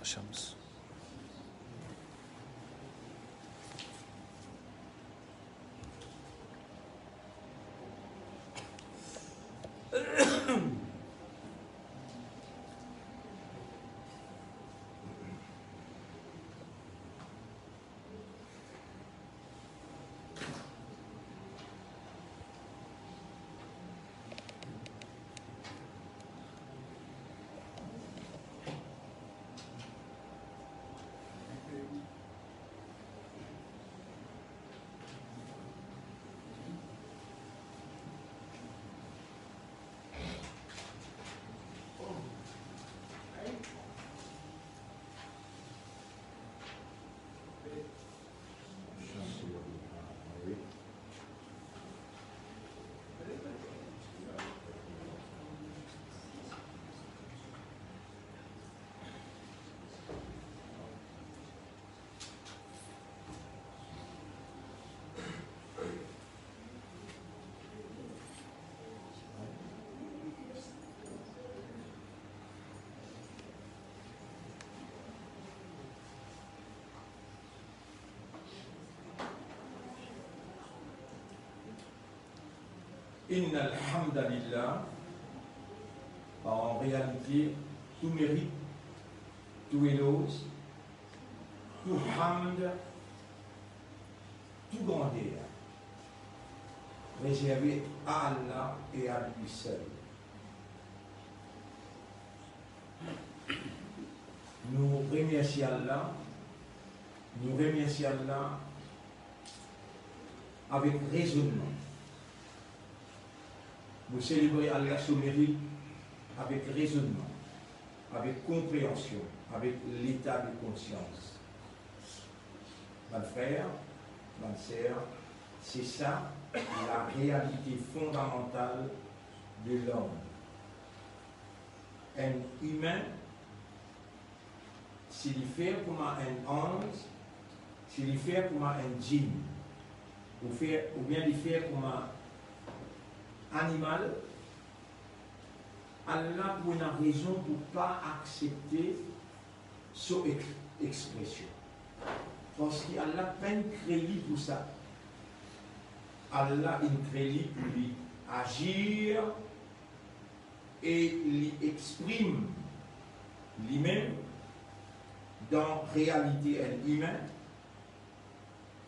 شمس. Inna alhamdulillah, en réalité, tout mérite, tout éloge, tout hamd, tout grandeur, réservé à Allah et à lui seul. Nous remercions Allah avec raisonnement. Vous célébrez Allah son mérite avec raisonnement, avec compréhension, avec l'état de conscience. Mes frères, mes sœurs, c'est ça la réalité fondamentale de l'homme. Un humain, s'il fait comme un ange, s'il fait comme un djinn, ou bien il fait comme un animal, Allah pour une raison pour ne pas accepter cette expression. Parce qu'Allah peine créé pour ça. Allah est créé pour lui agir et lui exprime lui-même dans la réalité un humain.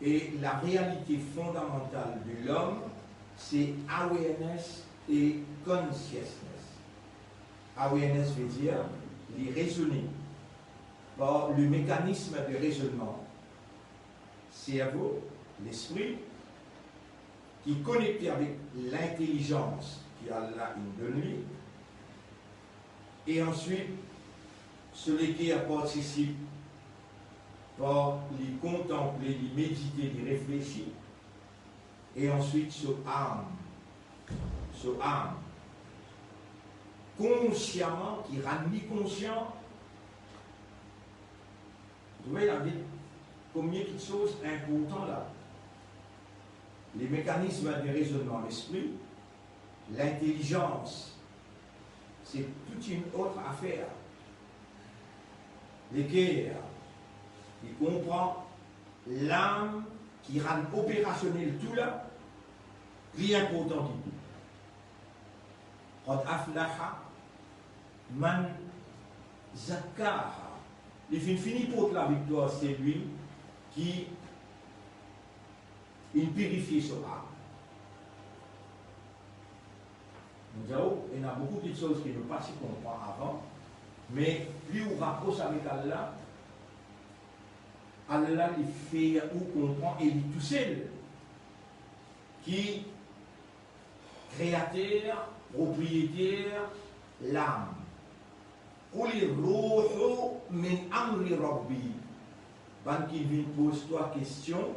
Et la réalité fondamentale de l'homme, c'est awareness et consciousness. Awareness veut dire les raisonner par le mécanisme de raisonnement. Cerveau, l'esprit, qui est connecté avec l'intelligence qu'Allah donne lui. Et ensuite, celui qui participe par les contempler, les méditer, les réfléchir. Et ensuite, ce âme, consciemment, qui rend conscient. Vous voyez la vie, combien de choses importantes là. Les mécanismes de raisonnement, l'esprit, l'intelligence, c'est toute une autre affaire. Les guerres, qui comprend l'âme, qui rend opérationnel tout là, rien important du tout. Qad aflaha man zakkaha. Il finit pour la victoire, c'est lui qui il purifie son âme. Il y a beaucoup de choses qui ne pas s'y comprendre avant, mais plus on rapproche avec Allah, Allah il fait ou comprend et il tout seul qui créateur, propriétaire, l'âme. Quli ruhu min amri rabbi. Ban qui vient poser toi question,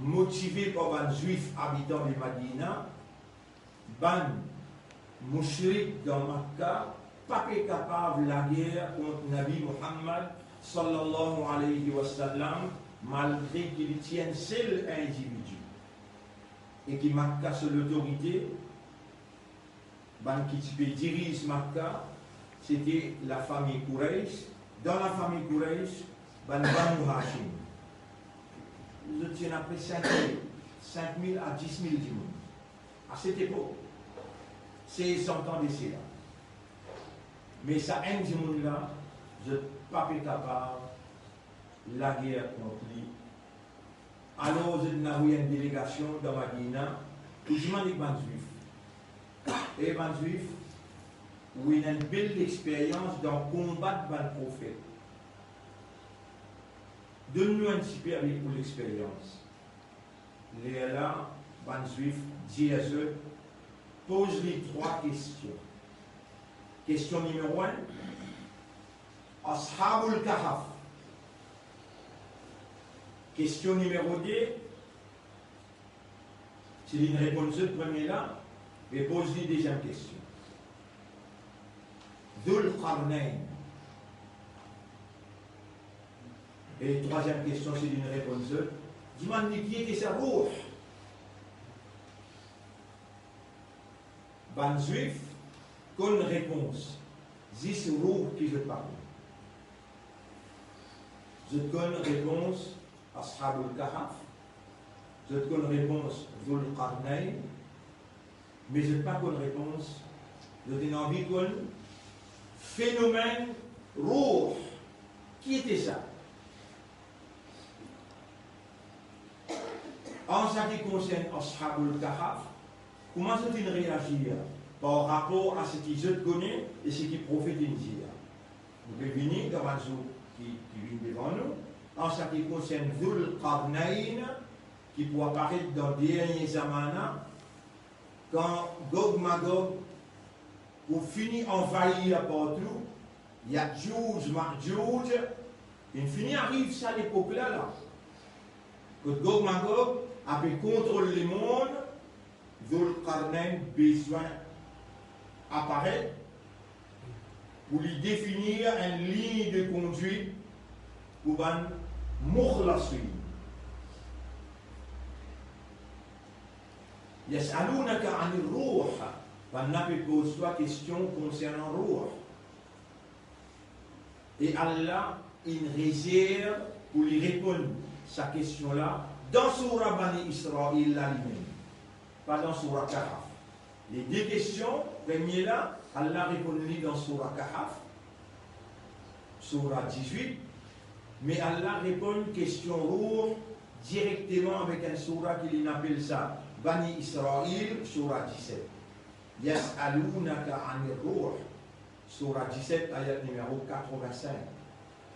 motivé par un juif habitant de Madina, ban mouchrik dans Makkah, pas capable de la guerre contre Nabi Muhammad sallallahu alayhi wa sallam, malgré qu'il tienne seul individu. Et qui Makkah sur l'autorité, ban qui dirige Makkah, c'était la famille Quraysh, dans la famille Quraysh, Banu Hashim. Vous étiez après 5 000 à 10 000 djinns. À cette époque, c'est 100 ans d'ici là. Mais ça, un djinn là, je ne suis pas capable la guerre contre lui. Alors, je n'ai une délégation dans Madina, où je m'en ai ban juif. Et ban juif, où il y a une belle expérience dans combattre le prophète. Donne-nous un petit peu avec pour l'expérience. Les là, ban juif, dit à eux, pose-lui 3 questions. Question numéro 1, Ashabul Kahf. Question numéro 2, c'est une réponse de premier là, et pose-lui deuxième question. Dhul Qarnayn. Et troisième question, c'est une réponse de dis-moi qui était sa roue. Ban juif, comme réponse, c'est roue qui je parle. Je donne réponse Ashabul Kahf, je donne réponse Dhul Qarnayn, mais je n'ai pas bonne réponse. Je donne envie de phénomène roux. Qui était ça? En ce qui concerne Ashabul Kahf, comment sont-ils réagir par rapport à ce qu'ils se connaissent et ce qu'ils profitent de dire? Vous pouvez venir dans un jour qui vient devant nous. En ce qui concerne Dhul Qarnayn, qui peut apparaître dans les derniers zamana, quand Gog Magog, pour finir envahir partout, il y a Djouj, Marjouj, et fini arrive ça à l'époque là. Que Gog Magog a pu contrôler le monde, Dhul Qarnayn besoin apparaître pour lui définir une ligne de conduite pour ban mukhlasin. Yas'alunaka 'anir ruh. Ban pose-toi question concernant ruh. Et Allah, il réserve pour lui répondre sa question-là dans Surah Bani Israël lui-même, pas dans Surah Kahf. Les 2 questions, premier là, Allah répond-lui dans Surah Kahf, Surah 18, mais Allah répond une question rouge directement avec un surah qu'il appelle ça Bani Israël, Surah 17. Yas'alunaka 'anir ruh, Surah 17, ayat numéro 85.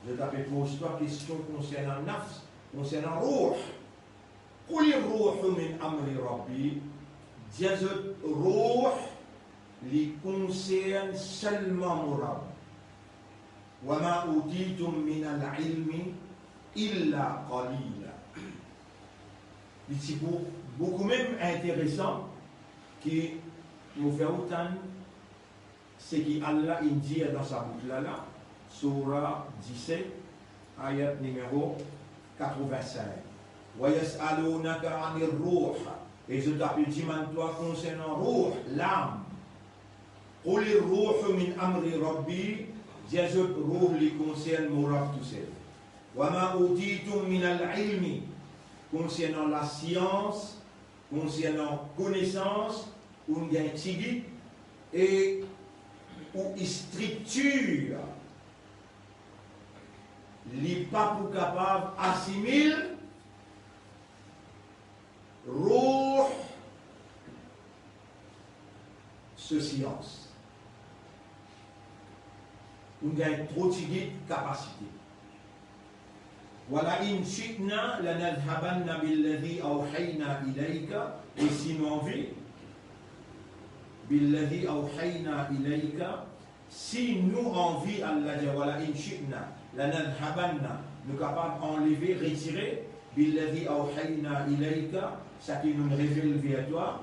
Je t'appelle pose-toi question concernant nafs, concernant ruh. Qul ruh min amri rabbi, diazot ruh li concerne seulement mon Rabb. Wa ma utitum min al-ilmi illa qalila. C'est beaucoup même intéressant qui nous fait autant ce qu'Allah dit dans sa boucle là, Surah 17, ayat numéro 85. Wa yas'alunaka 'anir ruh. Et je t'appelle toi concernant ruh, l'âme. Qul ruh min amri rabbi, diazot ruh li concerne mon Rabb tout seul. Wa ma utitum min al-ilmi, concernant la science, concernant connaissance, ou bien tigit, et ou structure, les pas pour capable assimiler ruh ce science. Ou bien trop tigit capacité. Voilà in shi'na lanadhhabanna billadhi awhayna ilayka, et si nous envie billadhi awhayna ilayka, si nous envie Allah dit voilà in shi'na lanadhhabanna, nous capables enlever, retirer billadhi awhayna ilayka, ça qui nous révèle vers toi,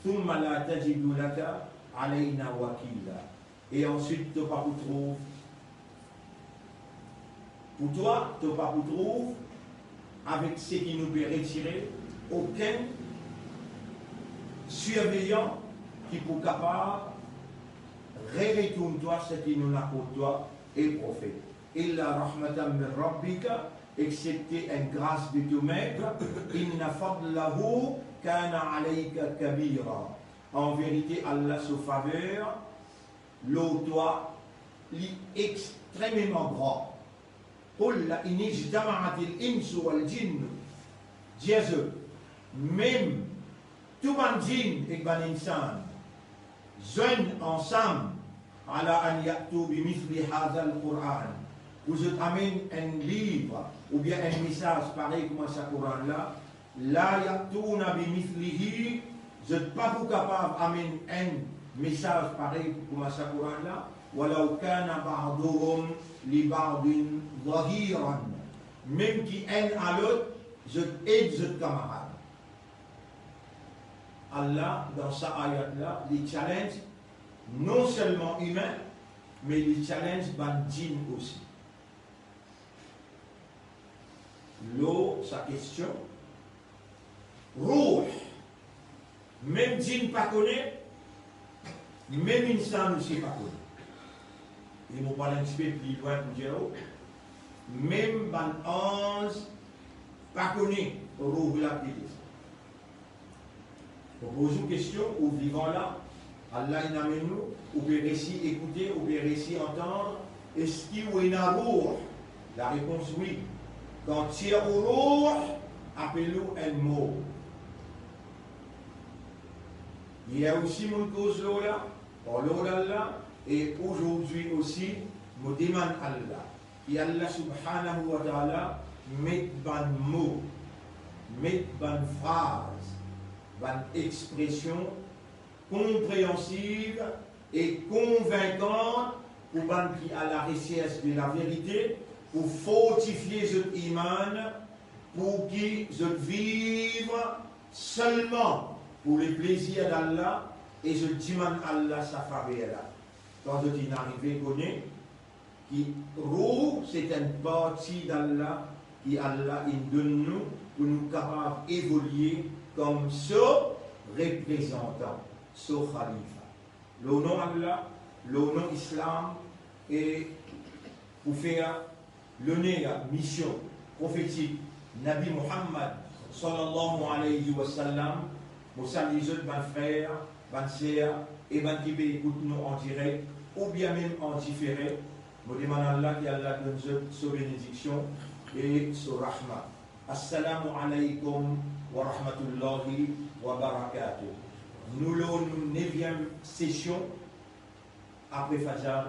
thumma la tajidu laka alayna wakila, et ensuite tu pas trouver pour toi, tu ne pas trouver avec ce qui nous peut retirer aucun surveillant qui peut capable de retourner toi ce qui nous n'a pour toi et prophète. illa rahmatan min rabbika, excepté une grâce de ton maître, inna fadlahu kana alayka kabira. En vérité, Allah sa faveur, l'eau toi, est extrêmement grand. قل إن اجتمعت الإنس والجن Jésus, même tout le djinn et le insan joignent ensemble ala an ya'tu bimithli hadha al-Qur'an. Vous amènez un livre ou bien un message pareil comme ce Coran-là, la ya'tuna bimithlihi, vous n'êtes pas vous capable d'amener un message pareil comme ce Coran-là, walau kana ba'duhum li ba'din zahiran, même qui un à l'autre, je aide ce camarade. Allah, dans sa ayat-là, les challenge non seulement humains, mais les challenge bandines aussi. L'eau, sa question. Rouh, même djinn pas connaît, même insan aussi pas connaît. Et nous parlons un petit peu plus loin pour dire, même ban ange pas connaît rouh la pédis. On pose une question au vivant là, Allah il amène nous, ou peut récit écouter, ou peut récit entendre, est-ce qu'il y a un rouh? La réponse oui. Quand il y a un rouh, appelez-le un mot. Il y a aussi mon cause là, pour l'Allah, et aujourd'hui aussi, me demande Allah. Et Allah subhanahu wa ta'ala met ban mot, met ban phrase, ban expression compréhensive et convaincante pour ban qui a la recherche de la vérité, pour fortifier ce iman, pour qui je vivre seulement pour les plaisirs d'Allah et je demande Allah sa faveur là. Quand je dis arrivé connaît qui roue c'est une partie d'Allah qui Allah il donne nous pour nous capables d'évoluer comme ce représentant, ce khalifa. Le nom Allah, le nom Islam et pour faire l'honneur mission prophétique Nabi Muhammad sallallahu alayhi wa sallam. Nous saluons mes frères, mes sœurs et mes qui écoutent nous en direct ou bien même en différé. Nous demandons à Allah qu'Allah donne sa bénédiction et sa rahma. Assalamu alaikum wa rahmatullahi wa barakatuh. Nous l'avons 9e session après Fajr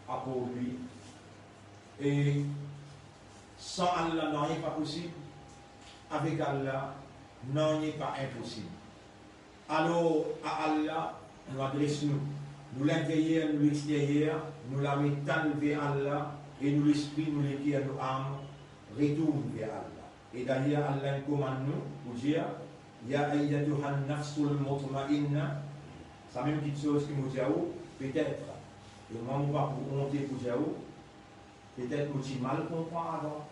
à lui. Et sans Allah, non, il n'est pas possible. Avec Allah, non, il n'est pas impossible. Alors, à Allah, nous adressons-nous. Nous l'intérieur, nous l'extérieur, nous la mettons vers Allah, et nous l'esprit, nous l'écrire, nous âmes, retournent vers Allah. Et d'ailleurs, Allah nous commande nous, pour dire, Ya ayyatuhan nafsul mutma'inna, c'est la même petite chose que nous disons, peut-être, et moi, je ne vais pas pour monter pour dire, peut-être que tu mal comprends avant.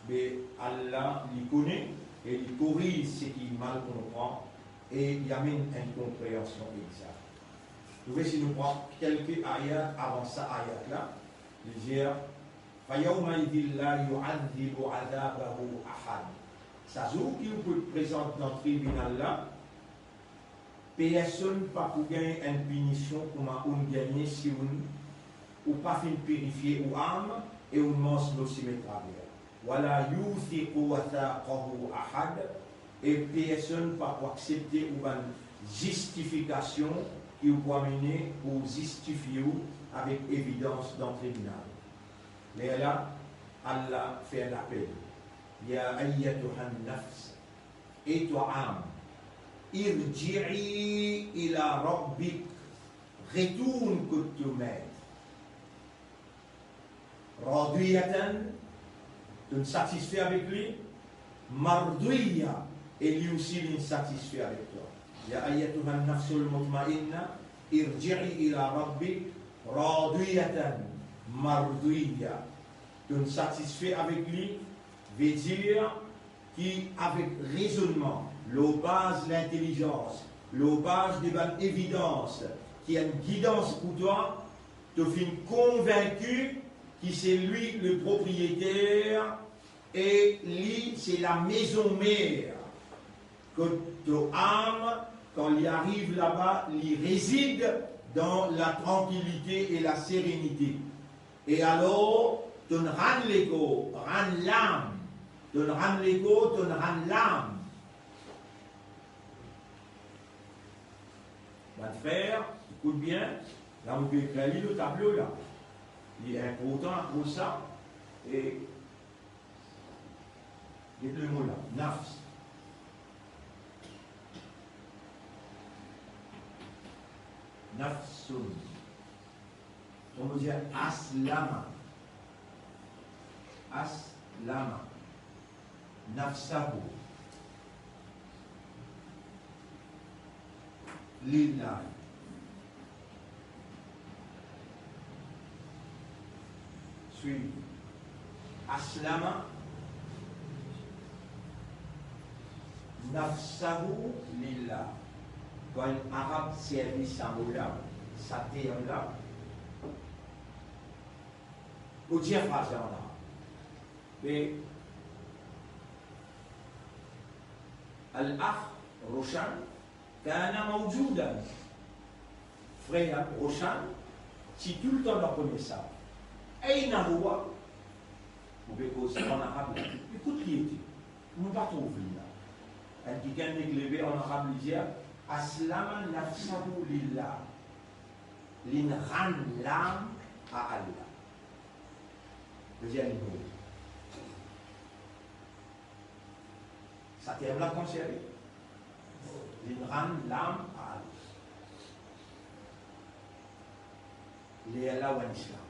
Mais Allah lui connaît et il corrige ce qui mal comprend et il amène une compréhension exacte. Vous voyez, si nous prenons quelques ayats avant ça, ayat-là, il dit فَيَوْمَئِذٍ لَا يُعَذِّبُ عَذَابَهُ أَحَدٌ. Ça joue qui vous présente dans le tribunal là, personne pas pour gagner une punition comme on gagne si on ou pas fin purifier ou âme et on mange nos cimetières. Voilà, yuthiqu wathaqahu ahad, et personne pas pour accepter ou une justification qui vous amener ou justifier avec évidence dans le tribunal. Mais là, Allah fait un appel. Ya ayyatuhan nafs, et toi âme, irji'i ila rabbik, retourne que tu m'aides. Radiyatan, tu te satisfais avec lui. Mardouya, et lui aussi il est satisfait avec toi. Ya ayyatuhan nafsul mutma'inna, irji'i ila rabbik, radiyatan, mardouya. Tu te satisfais avec lui, veut dire qui, avec raisonnement, le base de l'intelligence, le base de l'évidence, qui a une guidance pour toi, tu finis convaincu que c'est lui le propriétaire et lui c'est la maison mère. Que ton âme, quand il arrive là-bas, il réside dans la tranquillité et la sérénité. Et alors, tu rends l'ego, rends l'âme. Tu rends l'ego, tu rends l'âme. Mon frère, écoute bien, là on peut écrire le tableau là. Il est important pour ça. Et le mot là, nafs. Nafsun. On veut dire aslama. Aslama. Nafsahu. Lillah. Suivi. Aslama. Nafsahu lillah. Quand un arabe servit ça mot-là, ça terme-là, au dire phrase en arabe. Mais Al-Akh Roshan, Kana Mawjoudan. Frère Roshan, si tout le temps on connaît ça, Aïna Huwa, vous pouvez causer en arabe, écoute qui était, on ne va pas trouver là. Un qui gagne l'élevé en arabe, il dit Aslama nafsahu lillah. L'inran l'âme à Allah. Deuxième niveau. Ça terme là conservé. L'inran l'âme à Allah. Léala ou l'islam.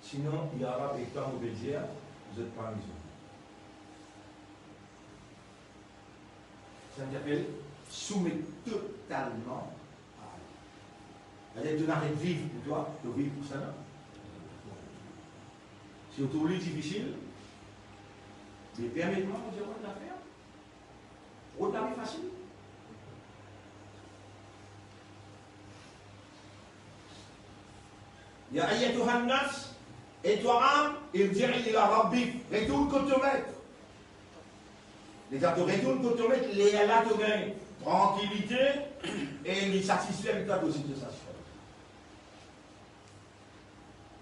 Sinon, il y aura des temps où dire, vous n'êtes pas musulman. Ça s'appelle soumettre totalement à Allah. Tu n'arrêtes de vivre pour toi, tu vis pour ça. Si autour lui difficile, mais permettez-moi de dire autre affaire. Autre la vie facile. Ya ayyatuha an-nafs, et toi âme, irji'i ila rabbik, retourne que te mettre. Les gens te retournent que te mettre, les Allah te gagnent tranquillité et les satisfaire avec toi aussi de satisfaire.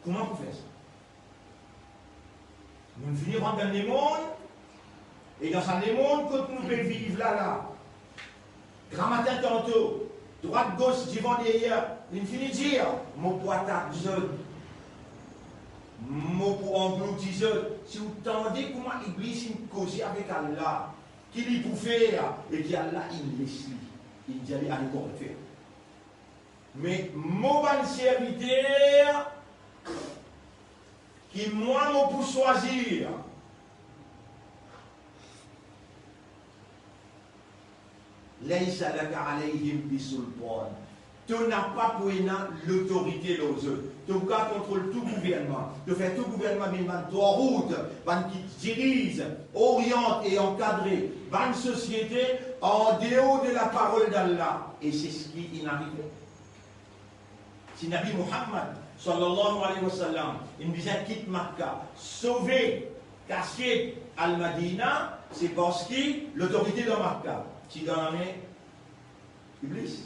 Comment vous faites ça? Nous finirons dans le monde, et dans ce monde, quand nous pouvons vivre là, grand matin tantôt, droite, gauche, devant, derrière, nous finissons de dire, mon poitat, mon pour engloutiseur, si vous tendez comment Iblis cause avec Allah, qu'il y peut faire, et qu'Allah il laisse, il dit allez encore le faire. Mais mon bon serviteur, qui moi mon pour choisir, laysa laka alayhim bisultan. Tu n'as pas pour l'autorité aux autres. Tu contrôles tout gouvernement. Tu fais tout gouvernement, mais toi route, qui dirige, oriente et encadre une société en dehors de la parole d'Allah. Et c'est ce qui est arrivé. Si Nabi Muhammad, sallallahu alayhi wa sallam, il disait quitte Makkah, sauver, cacher Al-Madina, c'est parce que l'autorité de Makkah, si dans la main, Iblis.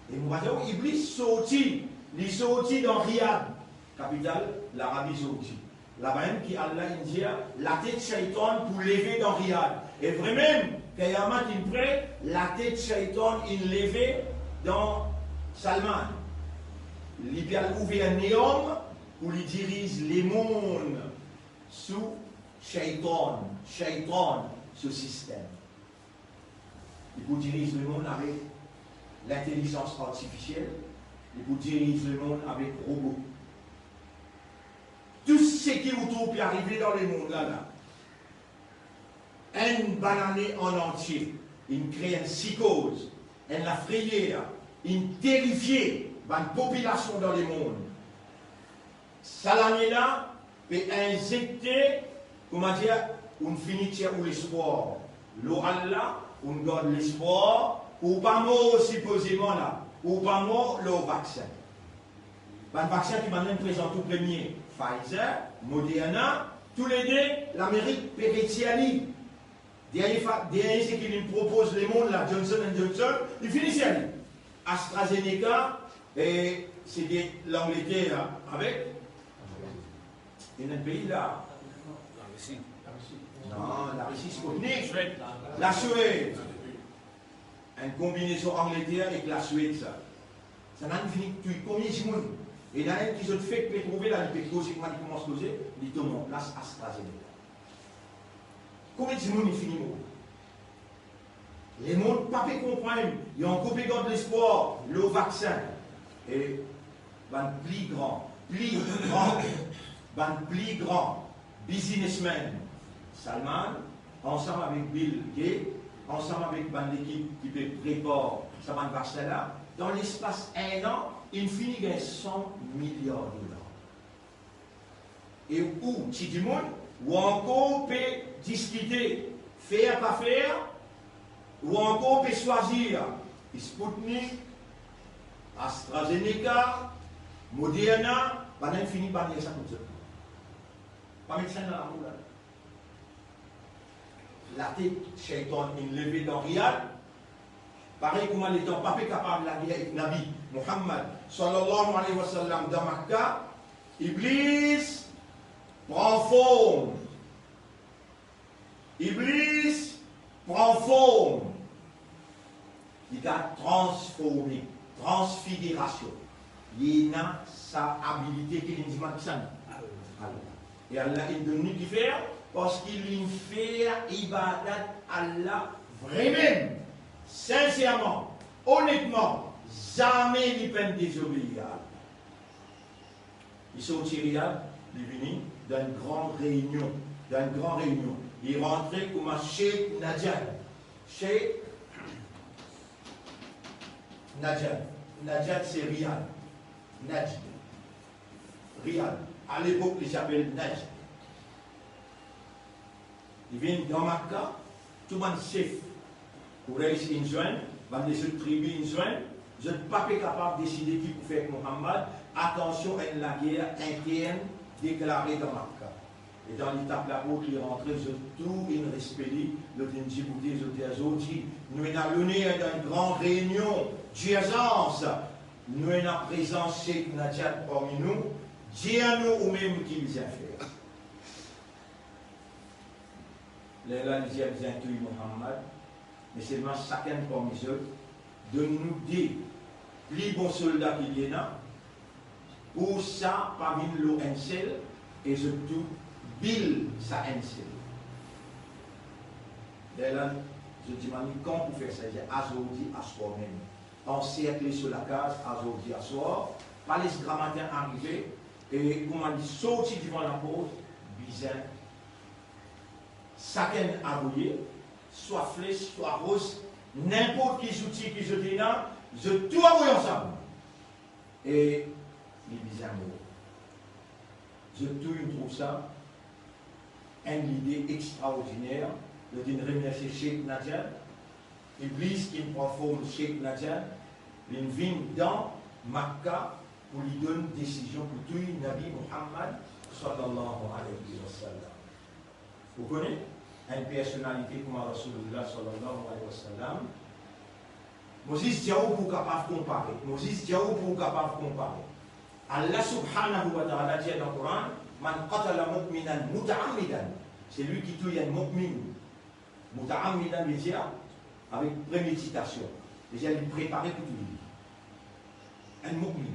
Et nous voyons Iblis sorti, il sorti dans Riyad, capitale, l'Arabie Saoudite. Là-bas même qui Allah dit la tête shaitan pour lever dans Riyad. Et vraiment, Kayamat il prête, la tête shaitan il levé dans Salman. Il y a ouvert un néom où il dirige les mondes sous shaitan, ce système. Il vous dirige le monde avec l'intelligence artificielle, il vous dirige le monde avec robots. Tout ce qui autour peut arriver dans le monde là, une banane en entier, il crée une psychose, une la frayeur, une terrifiée la population dans le monde. Ça l'année là peut injecter, comment dire, une finiture ou l'espoir. L'Allah, on garde l'espoir ou pas mort supposément là, ou pas mort le vaccin. Le vaccin qui m'a même présenté tout premier, Pfizer, Moderna, tous les deux, l'Amérique Peritiali. Dernier, c'est qu'il nous propose les mondes là, Johnson Johnson, il finit ici. AstraZeneca, et c'est l'Angleterre avec. Il y a un pays là. La Russie. Non, la Russie Sputnik. La Suède. Une combinaison Angleterre avec la Suède, ça. Ça n'a fini que combien de monde. Et il y a un qui se fait que trouver là, il peut causer, comment il commence à causer, il dit non, là c'est AstraZeneca. Combien de monde il finit mort? Les gens ne peuvent pas comprendre. Ils ont coupé de l'espoir, le vaccin. Et ben plus grand, businessman, Salman, ensemble avec Bill Gates, ensemble avec l'équipe qui peut préparer ça vaccin là, dans l'espace d'un an, il finit avec 100 milliards de dollars. Et où, si du monde, ou encore peut discuter, faire, pas faire, ou encore peut choisir Sputnik, AstraZeneca, Moderna, on a fini par dire ça comme ça. Pas médecin dans la roue là. La tête, Shaitan, il levé dans Riyad. Pareil comme les temps, pas capable de la guerre avec Nabi Muhammad, sallallahu alayhi wa sallam, dans Makkah, Iblis prend forme. Iblis prend forme. Il a transformé, transfiguration. Il a sa habilité qu'il dit maintenant. Et Allah, il donne nous qui faire parce qu'il fait ibadat Allah vraiment, sincèrement, honnêtement, jamais il peut désobéir. Ils sont tirés, ils viennent d'une grande réunion. Il rentrait comme un Cheikh Najad. Cheikh Najad. Najad, c'est Riyad. Najd. Riyad. À l'époque, il s'appelle Najd. Il vient dans Makkah, tout le monde sait. Pour réussir une jointe, les autres tribus une jointe, vous n'êtes pas capable de décider qui peut faire avec Mohammed. Attention à la guerre interne déclarée dans Makkah. Et dans l'étape là-haut, il est rentré, tout une respect, le Djibouti, les autres, nous avons donné dans une grande réunion d'urgence. Nous avons présence Cheikh Najad parmi nous, dis-nous ou même qui les a fait. Là, ils ont intuit Mohammed, mais seulement chacun parmi eux de nous dire, plus bons soldats qu'il y en a, pour ça, parmi l'eau un seul, et surtout, Bill, ça un seul. Là, je dis, quand vous faites ça, j'ai aujourd'hui à soi même. Encerclé sur la case, aujourd'hui à soir, pas les grammatins arrivés, et comme on dit, sorti devant la pause, bizarre. Chacun avoué, soit flèche, soit rose, n'importe qui outil qui je dis là, je tout avoué ensemble. Et les bizarres mots. Je trouve ça une idée extraordinaire de remercier Cheikh Najad. Iblis qui prend forme Cheikh Najad, il vient dans Makkah pour lui donner une décision pour tuer Nabi Muhammad sallallahu alayhi wa sallam. Vous connaissez une personnalité comme Rasulullah sallallahu alayhi wa sallam. Moses Diaou pour capable de comparer. Allah subhanahu wa ta'ala dit dans le Coran, Man qatala mu'minan muta'ammidan. C'est lui qui tue un mu'min. Muta'ammidan veut dire avec préméditation. Déjà, il préparait pour tout. Un mu'min.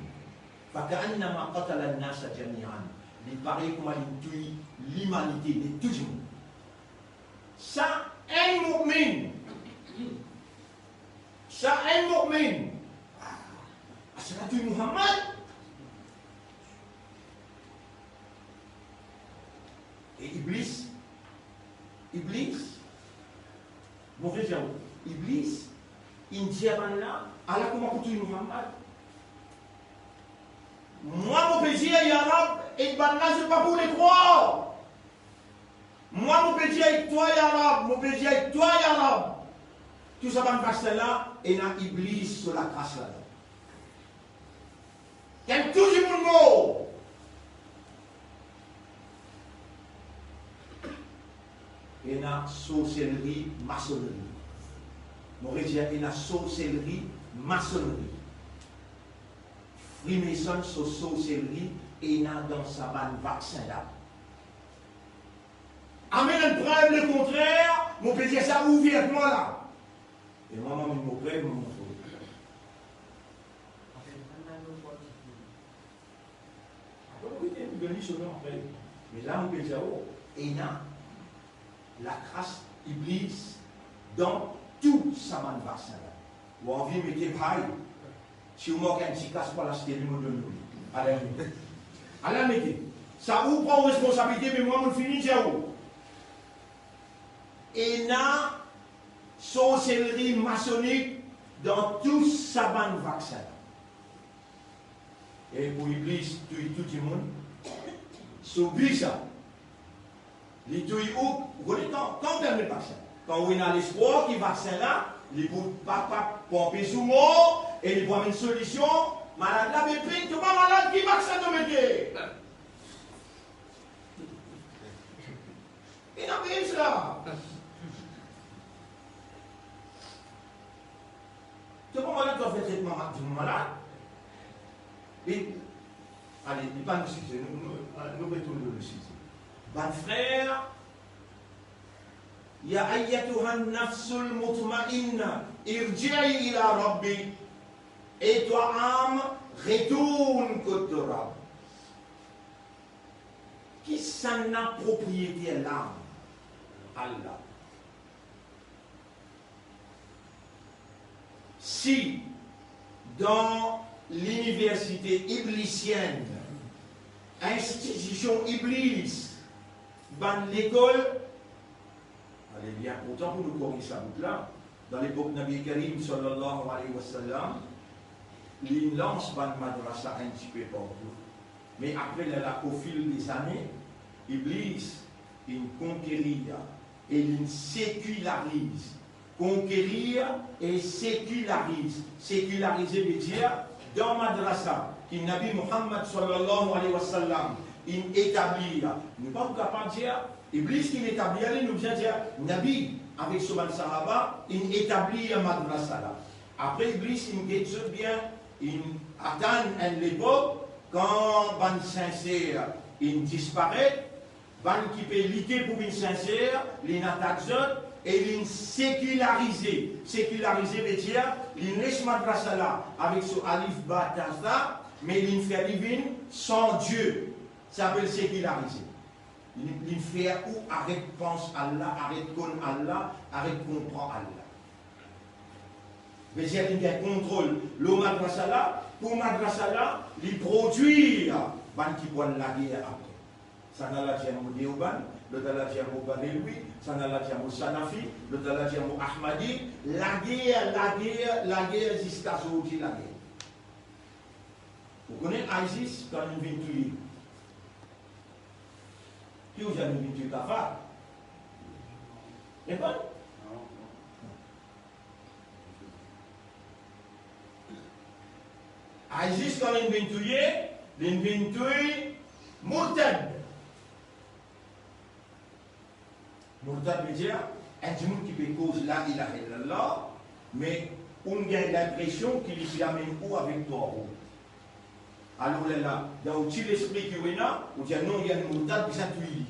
Faka'annama qatala an-nasa jami'an. Il paraît comment il tue l'humanité de tout le monde. Ça, un mu'min. Ça, un mu'min. C'est la tue Muhammad. Et Iblis, mauvais diable, Iblis, il dit à là, Allah comment tu Muhammad. Moi, mon petit est arabe, et là, c'est pas pour les croire. Moi, mon petit est toi, arabe, mon petit est toi, arabe. tout ça va passer là, et il y a Iblis sur la trace là. Il y a tout le monde mort. Et il y a sorcellerie, maçonnerie. Mon dire, il y a sorcellerie, maçonnerie. Freemason, sorcellerie, et il y a dans sa vanne vaccin là. Amen, le preuve le contraire, mon peut dire ça ouvertement là. Et moi, je me prête, je me montre. Mais là, on peut dire, oh, et il y a la grâce Iblis dans tout ça va ne vaccin là. Ou envie de mettre pareil. Si vous manquez un petit casse pour la cité du monde de nous. Allez, allez, mettez. Ça vous prend responsabilité, mais moi, je finis, j'ai où. Et il y a sorcellerie maçonnique dans tout ça va ne vaccin. Et pour Iblis, tout le monde, s'oublie ça. Les tout où, vous connaissez quand on termine le vaccin. Quand on a l'espoir qu'il vaccin là, il ne peut pas pomper sous mot, et il voit une solution. Malade là, mais puis, tu pas malade qui vaccin de métier. Il n'a pas eu cela. Tu pas malade, tu as fait traitement malade. Et, allez, il pas nous citer, nous retournons le citer. Bon frère, Ya ayyatuhan nafsul mutma'inna, irji'i ila rabbik, et toi âme, retourne côté Rab. Qui s'en a propriété l'âme? Allah. Si dans l'université iblisienne, institution iblis, dans l'école, allez bien, autant pour nous corriger ça là, dans l'époque Nabi Karim sallallahu alayhi wa sallam, il lance ban madrasa un petit peu partout. Mais après, là, au fil des années, Iblis, il conquérit et il sécularise. Conquérir et sécularise. Séculariser veut dire, dans madrasa, qui Nabi Muhammad sallallahu alayhi wa sallam, il établit, nous ne sommes pas capables de dire, Iblis qui l'établit, il nous vient dire, Nabi, avec Soban Sahaba, il établit un madrasa là. Après, Iblis, il dit bien, il atteint l'époque, quand ban sincère, il disparaît, ban qui peut lutter pour une sincère, il attaque et il sécularisé. Sécularisé veut dire, il laisse madrasa là, avec ce alif batasta, mais il fait divine sans Dieu. Ça s'appelle séculariser. Il fait où arrête pense Allah, arrête con Allah, arrête comprend Allah. Mais il y a un contrôle. Le madrasa là, pour madrasa là, il produit ban qui prend la guerre après. Ça n'a la diamant Déoban, le la diamant Badeloui, ça n'a la diamant Sanafi, le la diamant Ahmadi. La guerre jusqu'à aujourd'hui, la guerre. Vous connaissez ISIS quand il vient tuer? Qui vous avez vu tuer Kafar? Et bon? ISIS quand il vient tuer Murtad. Murtad veut dire un monde qui peut cause la ilaha illallah, mais on a l'impression qu'il y amène où avec toi. Alors là, il y a aussi l'esprit qui est là, où il y a non, il y a une Murtad qui s'est tué.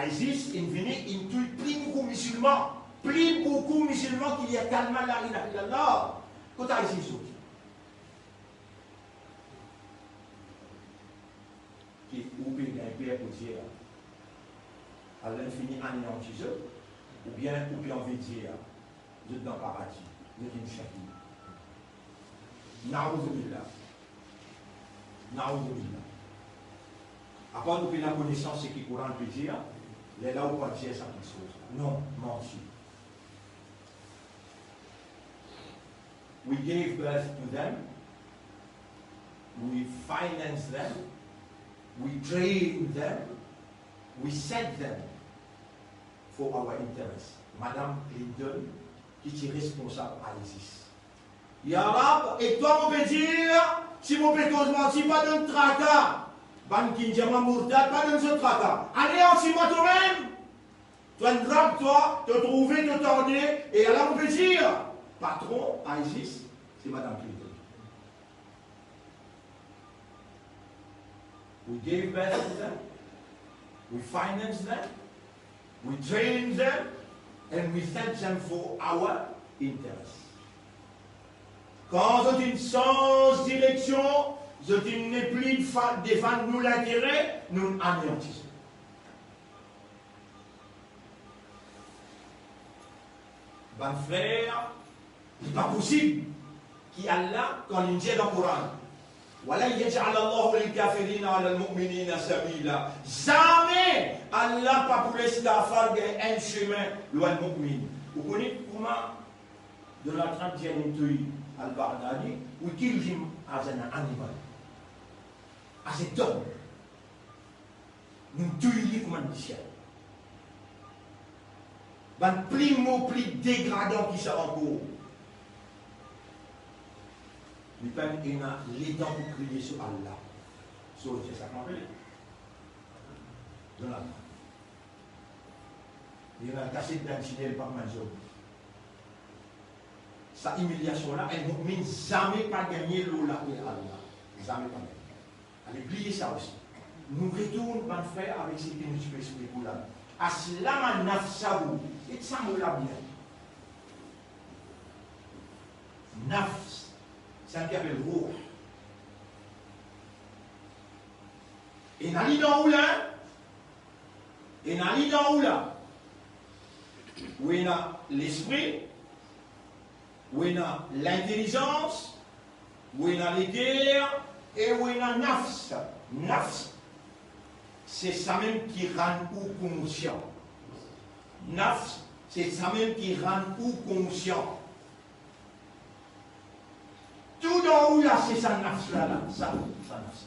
ISIS, il vient, il tue plus beaucoup de musulmans. Plus beaucoup de musulmans qu'il y a tellement la ilaha illallah. Quand ISIS aussi. Qui ou bien un père pour dire à l'infini anéanti ou bien on veut dire vous êtes dans le paradis, vous êtes une chakine. Naouzubillah. Naouzubillah. À part nous la connaissance, c'est qui Coran peut dire, les là où on peut dire certaines choses. Non, menti. We gave birth to them, we financed them, we trained them, we sent them for our interest. Madame Clinton, qui est responsable à l'ISIS. Ya Rab, et toi, on peut dire, si mon pécose menti, pas de tracas. Ban Kinjama Mourtad, pas de ce tracas. Anéantis-moi toi-même. Toi, une drape, toi, te trouver, te torder, et alors on peut dire, patron à ISIS, c'est Madame Clinton. We gave birth to them, we financed them, we trained them, and we sent them for our interest. Quand vous êtes sans direction, vous êtes une plus de défendre nous l'intérêt, nous anéantissons. Ben frère, c'est pas possible qu'Allah, quand il dit dans le Coran, وَلَنْ يَجْعَلَ اللَّهُ لِلْكَافِرِينَ عَلَى الْمُؤْمِنِينَ سَبِيلًا. Jamais Allah pas pour les staffards un chemin loin de mu'min. Vous connaissez comment de la 30e tuile al-Baghdadi, ou qu'il vit à un animal, à cet homme, nous tuons comme un ciel. Ben plus mot, plus dégradant qui sort encore. Mais pas les dents pour crier sur Allah. Sur c'est ça qu'on appelle. Dans la main. Il y a un cassé d'un tunnel par Manzo. Sa humiliation-là, elle ne mine jamais pas gagner l'eau là et Allah. Jamais pas gagner. Allez, oubliez ça aussi. Nous retournons, mon frère, avec ce que nous expliquons là. Aslama nafsahu. Et ça me l'a bien. Nafs. C'est un qui appelle roux. Et n'a dans où là? Et n'a dans où là? Où il y a l'esprit, où il y a l'intelligence, où il y a les guerres, et où il y a nafs. Nafs, c'est ça même qui rend ou conscient. Nafs, c'est ça même qui rend ou conscient. Tout dans où là, c'est ça nafs là, ça nafs.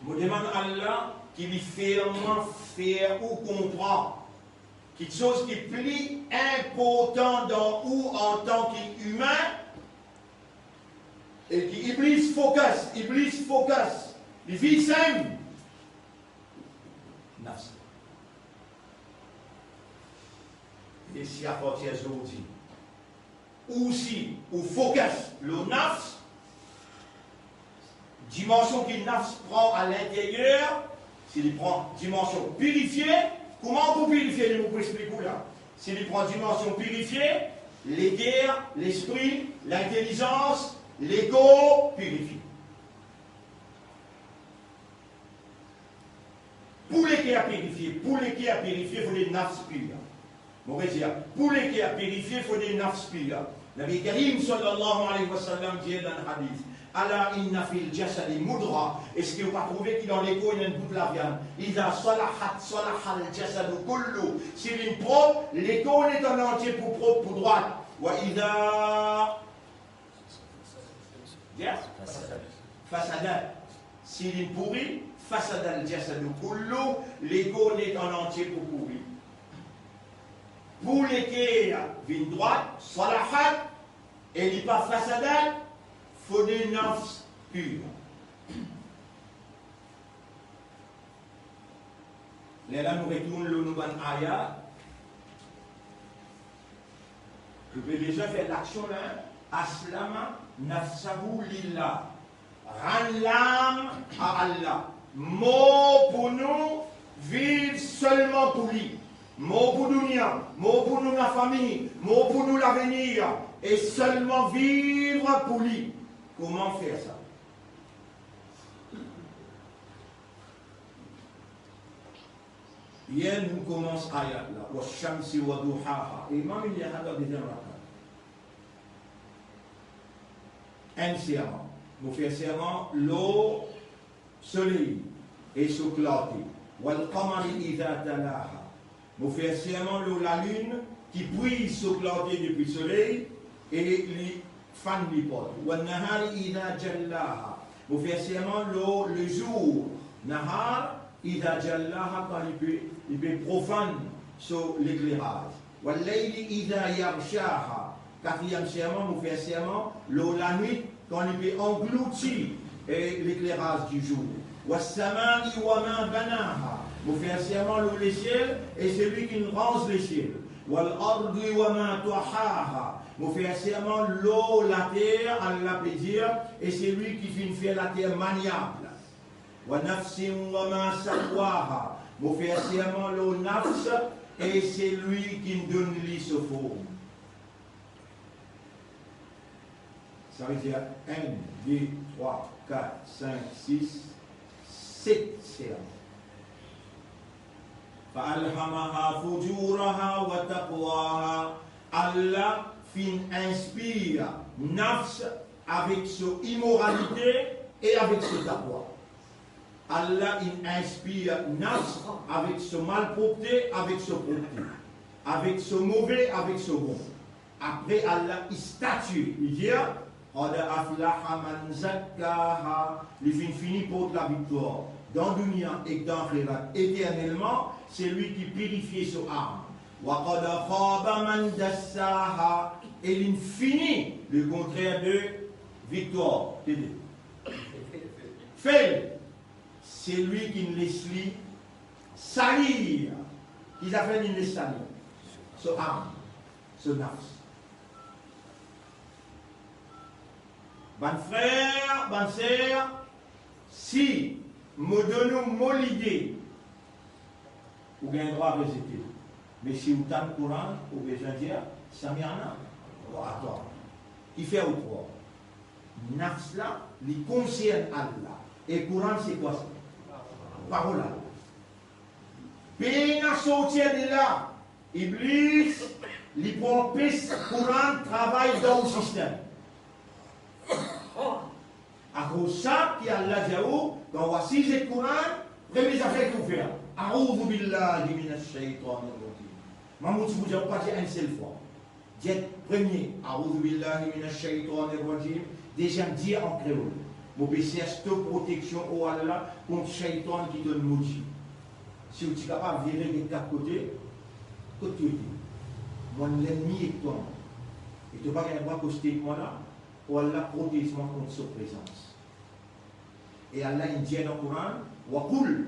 Je demande à Allah qu'il lui fait faire ou comprendre quelque chose qui est plus important dans ou en tant qu'humain et qui Iblis focus, il vit simple. Nafs. Et si à partir d'aujourd'hui, ou si, ou focus, le nafs, dimension qu'il nafs prend à l'intérieur, s'il prend dimension purifiée, comment on peut purifier les mots pour expliquer là? S'il prend dimension purifiée, les guerres, l'esprit, l'intelligence, l'ego purifié. Pour les qui a purifié, il faut des nafs purs. Pour les qui a purifié, il faut des nafs purs. Nabi Karim sallallahu alayhi wa sallam dit dans le hadith, Allah inna fil jasadi mudra. Est-ce que vous pas trouvé qu'il dans l'écho il y a une bout de la viande? Il a salahat salahal jasadu kullu. S'il est propre, l'écho est en entier pour propre, pour droite. Wa idha fasadat. S'il est pourri, fasadal jasadu kullu. L'écho est en entier pour pourri. Pour l'équerre, vigne droite, salahat, et il n'est pas fasadat. Il faut des nafs purs. Là, nous retournons le nouveau ayat. Je peux déjà faire l'action là. Aslama nafsahu lillah. Rend l'âme à Allah. Mot pour nous, vivre seulement pour lui. Mot pour nous, mot pour nous la famille, mot pour nous l'avenir. Et seulement vivre pour lui. Comment faire ça? Hier, nous commençons à ayat là. Wa shamsi wa duhaha. Et même il y a un deuxième rakat. Un serment. Nous faisons serment, l'eau, soleil, et s'éclater. Wal qamari idha talaha. Nous faisons serment, l'eau, la lune, qui brille s'éclater depuis le soleil, et les fan li pot. Wa nahari idha jallaha. Vous faites seulement le jour. Nahar, إذا جلاها quand il peut profane sur l'éclairage. والليل إذا يغشاها. Quatrième serment, nous fait serment, la nuit quand il peut engloutir l'éclairage du jour. والسماء وما بناها. Nous fait serment le ciel et celui qui range le ciel. والأرض وما طحاها. Nous fait serment l'eau, la terre, Allah peut dire, et c'est lui qui fait la terre maniable. وَنَفْسٍ وَمَا سَوَّاهَا. Nous fait serment le nafs, et c'est lui qui donne l'isophobe. Ça veut dire 1, 2, 3, 4, 5, 6, 7 serments. فَأَلْهَمَهَا فُجُورَهَا وَتَقْوَاهَا. Allah inspire nafs avec son immoralité et avec ce taqwa. Allah inspire nafs avec ce malpropreté, avec ce propreté, avec ce mauvais, avec ce bon. Après Allah il statue, il dit qad aflaha man zakkaha, il finit pour la victoire dans dunya et dans akhirat éternellement, c'est lui qui purifie son âme. وَقَدْ خَابَ مَنْ دَسَّاهَا. Et l'infini, le contraire de victoire. Fait, c'est lui qui ne laisse salir. Qu'ils appellent une laisse salir. Ce âme, ce nafs. Bon frère, bonne sœur, si me donnons l'idée, vous avez le droit à résister. Mais si vous avez le Coran, vous pouvez dire, ça m'y en a. Attends, il fait autre. Nafs là, il concerne Allah. Et Coran, c'est quoi ça? Parole Allah. Bien à sortir de là, Iblis, il prend piste, Coran travaille dans le système. À cause de ça, qui Allah dit, quand voici le Coran, première affaire qu'il faut faire. A'udhu billahi minash shaitanir rajim. Mamoud, vous n'avez pas dit une seule fois. Dites premier, A'udhu billahi minash shaitanir rajim. Déjà dire en créole. Vous pouvez chercher protection au Allah contre le shaitan qui donne maudit. Si vous êtes capable de virer de quatre côtés, côté dit, moi l'ennemi est toi. Et tu ne vas pas avoir costé moi là, pour Allah protéger contre sa présence. Et Allah il dit dans le Coran, wa qul.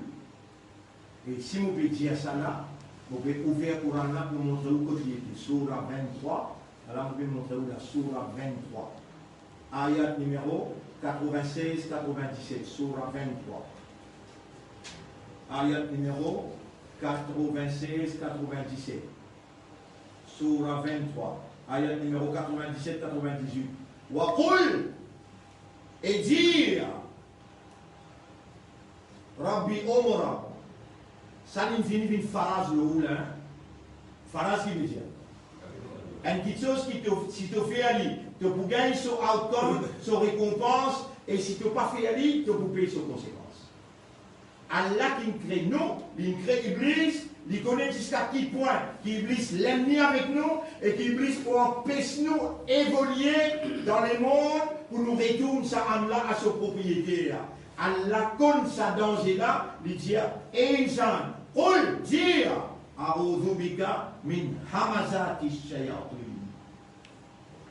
Et si vous pouvez dire ça là, vous pouvez ouvrir le Coran là pour montrer où côté était. Surah 23. Alors vous pouvez montrer où la Surah 23. Ayat numéro 96-97. Surah 23. Ayat numéro 96-97. Surah 23. Ayat numéro 97-98. Wa qul. Et dire Rabbi Omra. Ça finit une phrase le ou là. Phrase qui veut dire. Une petite chose qui te, si tu fais aller, tu peux gagner son outcome, son récompense, et si tu n'as pas fait aller, tu peux payer ses conséquences. Allah qui crée nous, il crée Iblis, il connaît jusqu'à quel point qu'Iblis l'aime avec nous, et qu'Iblis pour empêcher nous évoluer dans les mondes pour nous retourner sa âme-là à son propriétaire. Allah connaît sa danger-là, il dit, Insan, qul dire, a'udhu bika min hamazati shayatin.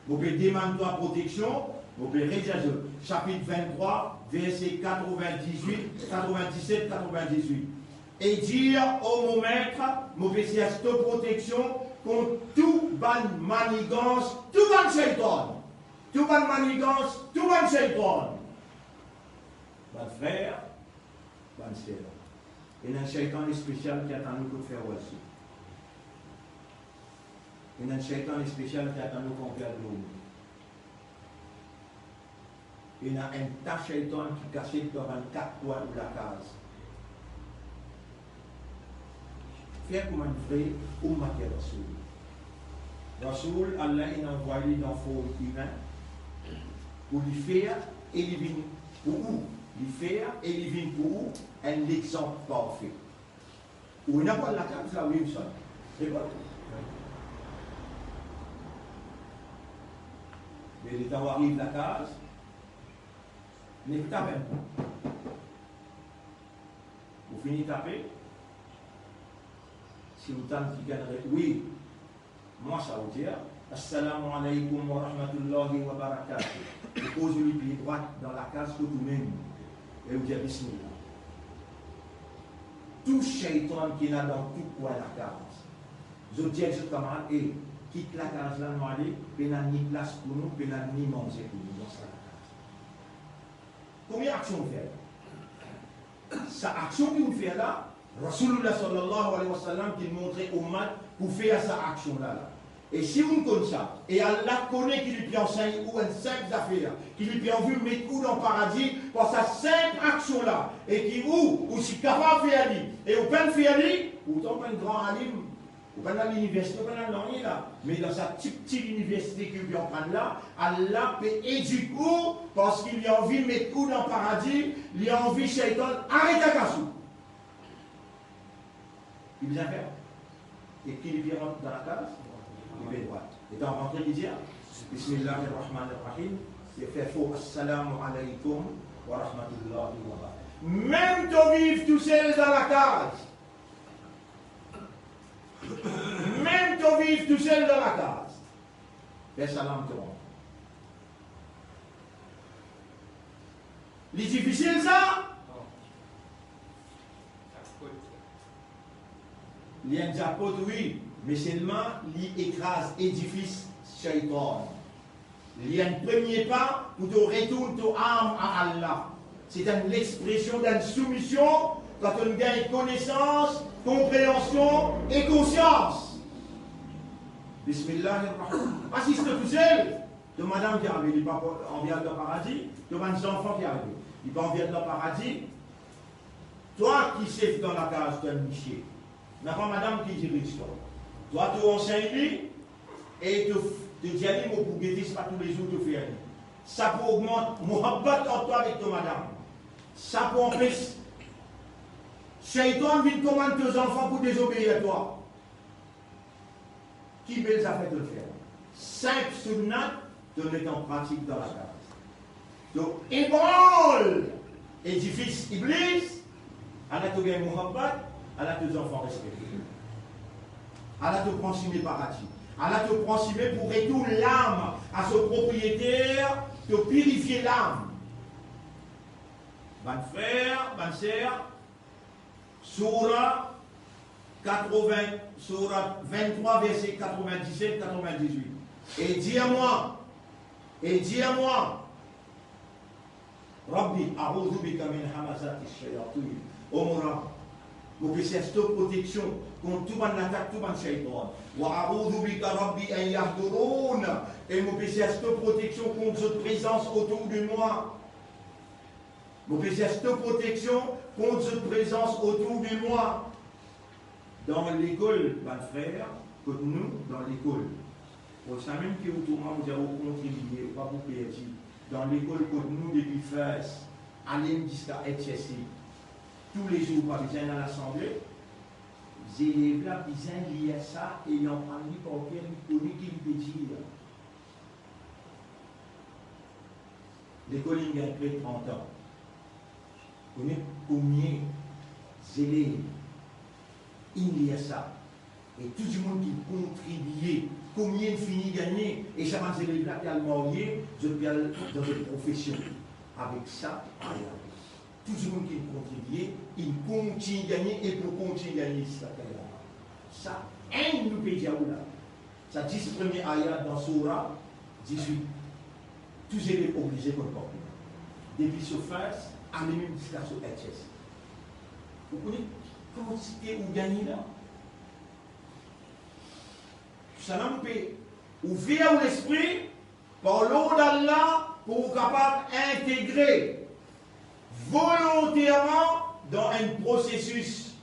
Vous pouvez demander la protection, vous pouvez rédiger chapitre 23, verset 97, 98. Et dire au mon maître, vous pouvez dire cette protection contre tout ban manigance, tout ban shaitan. Tout ban manigance, tout ban shaitan. Bon frère, bonne sœur. Il y a un shaitan spécial qui attend nous pour faire aussi. Il y a un shaitan spécial qui attend nous pour faire de l'eau. Il y a un tas shaitan qui cache dans 24 coins de la case. Faire comme un vrai ou maquet Rasoul. Rasoul, Allah il a envoyé dans le fond humain pour lui faire et lui venir pour où? Lui faire et lui venir pour où? Un exemple parfait. Ou il n'a pas la case là, Wilson. C'est quoi? Mais les temps arrive la case, n'est pas même pas. Vous Vous finissez de taper. Si vous tentez qui gagnerait, oui, moi ça vous dit, Assalamu alaikum wa rahmatullahi wa barakatuh. Vous posez le pied droit dans la case que vous-même. Et vous dites Bismillah. Tout shaitan qui est là dans tout coin de la case. Je dis à ce camarade, et quitte la case là, nous allons, pénal ni place pour nous, pénal ni manger pour nous dans cette case. Combien d'actions on fait? Sa action qu'on fait là, Rasulullah sallallahu alayhi wa sallam qui montrait au mat pour faire sa action là. Et si vous connaissez ça, et Allah connaît qu'il lui enseigne ou une simple affaire, qu'il lui a vu mettre où dans le paradis pour sa simple action là, et qui ou si capable de faire lui, et ou pas de faire lui, autant pas un grand alim, ou pas dans l'université, ou pas dans l'année là, mais dans sa petite université qu'il lui en prend là, Allah peut éduquer parce qu'il lui a envie de mettre où dans le paradis, il a envie de shaitan, arrête à cassou. Il vient faire. Et qui lui rentre dans la case? Il fait droite. Et dans rentrer, il dit Bismillahirrahmanirrahim. Il fait faux Assalamu alaikum wa rahmatullahi wa barakatuh. Même de vivre tout seul dans la case. Même de vivre tout seul dans la case. Fais salam te rend. C'est difficile ça? Il y a un jackpot, oui, mais seulement il écrase édifice shaitan. Il y a un premier pas pour te retourner ton âme à Allah. C'est l'expression d'une soumission quand on gagne connaissance, compréhension et conscience. Bismillahirrahmanirrahim. Assiste tout seul. De madame qui arrive, il n'est pas en vient de paradis. De mes enfants qui arrivent, il n'est pas en vient de paradis. Toi qui sais dans la case, tu es un michier. N'a pas madame qui dirige toi. Toi, tu enseignes et te dis à lui, pour guetter, c'est pas tous les jours que tu fais. Ça peut augmenter, muhabbat en toi avec ton madame. Ça peut empêcher. Shaitan vient commander tes enfants pour désobéir à toi. Qui belle ça fait de le faire? 5 sunnat de mettre en pratique dans la case. Donc, ébranle édifice Iblis, à la toga muhabbat. Allah te enfants respectés. Allah te prend si paradis. Allah te prend si pour retourner l'âme à son propriétaire, te purifier l'âme. Ban frère, ban sœur, Surah 23, verset 97-98. Et dis à moi, Rabbi, a'udhu bika min hamazati shayatin. Oh mon Rabb, vous pouvez cette protection contre tout le monde attaque, tout le monde shaitan. Wa a'udhu bika rabbi an yahdurun. Et vous pouvez cette protection contre cette présence autour de moi. Vous pouvez cette protection contre cette présence autour de moi. Dans l'école, mon frère, que nous, dans l'école, pour ça même que autour de moi, vous avez contribué, pas vous payer. Dans l'école, que nous, depuis first, allez jusqu'à HSC. Tous les jours, par exemple, à l'Assemblée, les élèves là, ils lient ça et ils en prennent pour bien connaître qui peut dire. L'école, il y a près de 30 ans. Vous connaissez combien d'élèves ils lient ça et tout le monde qui contribue, combien de finit gagner et chaque élève là qui a le marié, je viens dans une profession. Avec ça, tout le monde qui contribue, il continue à gagner et pour continuer à gagner ça, un nous peut dire là. Ça 10 premiers ayats dans Surah 18. Tous les élèves obligés pour le porter. Depuis ce face, à même jusqu'à ce HS. Vous connaissez quantité ou gagner là? Ça nous peut ouvrir l'esprit par l'eau d'Allah pour capable d'intégrer volontairement dans un processus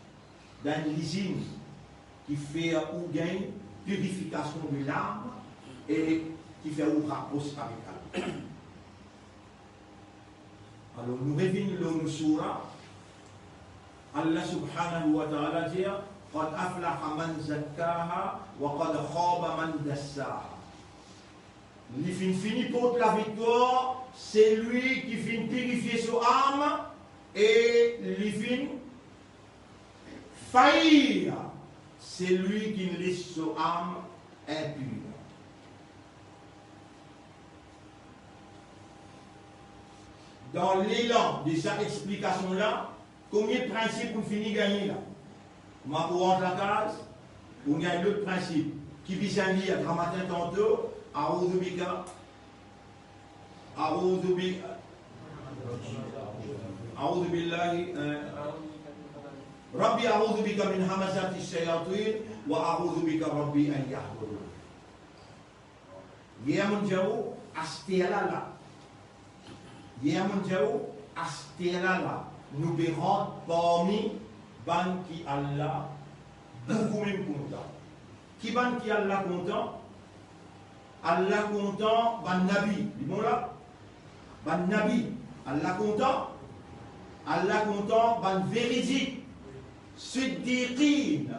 d'un usine qui fait ou gagne purification de l'âme et qui fait ou rapproche avec Allah. Alors nous revenons dans Surah. Allah subhanahu wa ta'ala dit قد أفلح من زكاها وقد خاب من دساها. Il finit pour la victoire, c'est lui qui finit purifier son âme et il finit faillir, c'est lui qui ne laisse son âme impure. Dans l'élan de cette explication-là, combien de principes on finit gagner là? Moi, pour rentrer la case, on gagne l'autre principe qui vise à lire grand matin tantôt, A'udhu bika, A'udhu billahi, Rabbi a'udhu bika min hamazati shayatin wa a'udhu bika Rabbi an yahdurun. Yemun jauh astela Yemun jauh astela nous verrons parmi ban qui Allah beaucoup même content. Qui ban qui Allah content? Allah content ban nabi. Dis-moi là. Ban nabi. Allah content. Allah content ban véridique. Siddiqin.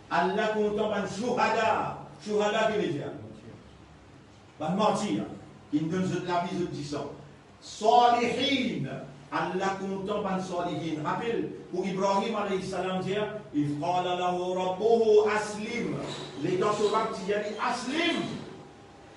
Allah content ban shuhada. Shuhada qui veut dire? Ban mentir. Qui nous donne la vie de 10 ans. Salihin. Allah content ban salihin. Rappelle, pour Ibrahim alayhi salam dire, il qala lahu rabbuhu aslim. Les gens sauvages qui disent aslim.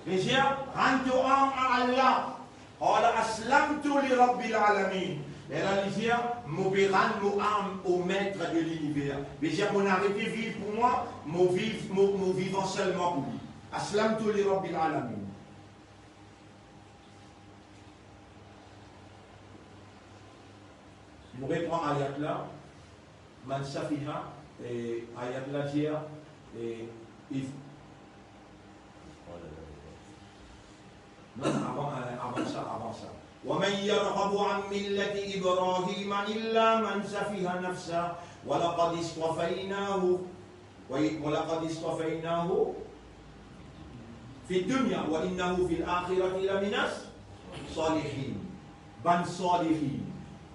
Les gens rendent à Allah. Qala aslamtu li rabbil alamin. Et là, les gens me rendre nos âmes au maître de l'univers. Les gens m'ont arrêté de vivre pour moi, m'ont vivant seulement pour lui. Aslamtu li rabbil alamin. Vous reprendre ayat là, man safiha, et ayat là dire, et non, avant ça. ومن يرغب عن ملة إبراهيم إلا من سفه نفسه ولقد اصطفيناه في الدنيا وإنه في الآخرة لمن الصالحين. بن صالحين.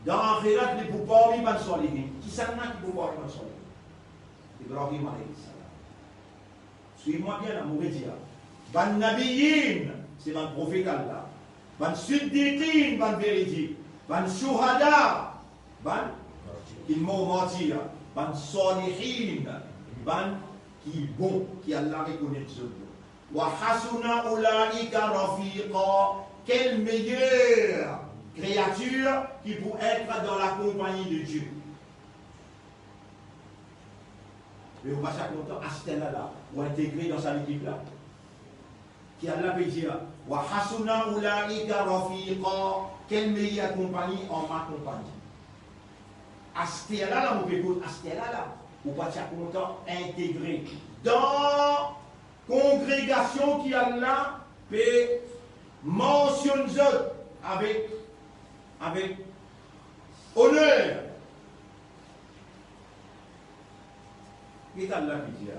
Dans l'akhirat, les pouvoirs, ils sont solides. Qui s'en a qui pouvoirs sont solides? Ibrahim alayhi salam. Suis-moi bien la mauvaise dire. Ban nabiyin, c'est ban prophète Allah. Ban siddiqin, ban véridique. Ban shuhada, ban ils m'ont menti. Ban salihin, ban qui est bon, qui Allah reconnaît ce bon. Wa hasuna ulaika rafiqa. Quel meilleur créature qui peut être dans la compagnie de Dieu. Mais on va chaque longtemps à Stella là, ou intégrer dans sa équipe là. Qui a la dire, wa hasuna ulaika rafiqa, quelle meilleure compagnie en ma compagnie. À Stella là, on peut dire, à Stella là, on va chaque longtemps intégrer dans congrégation qui a là, peut mentionner avec honneur. Qu'est-ce Allah qui dit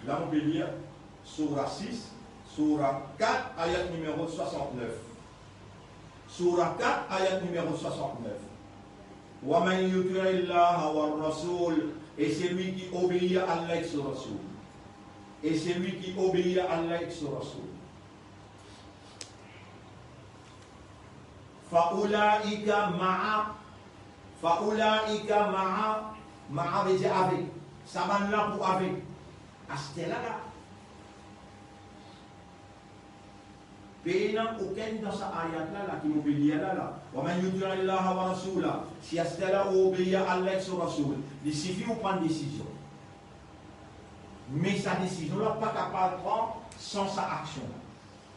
là? On peut lire Surah 6, Surah 4, ayat numéro 69. Surah 4, ayat numéro 69. Wa man yuti'i Allah wa Rasul, et c'est lui qui obéit à Allah et son Rasul. Et c'est lui qui obéit à Allah et son Rasul. Fa'ulaika ma'a veut dire avec. Ça va là pour avec. Acheter là. Pénant aucun dans sa ayat là qui m'obéit là. Wa man yuti'i Allah wa rasulahu. Si acheter là obéit à Allah et son Rasul, il suffit de prendre une décision. Mais sa décision là pas capable de prendre sans sa action.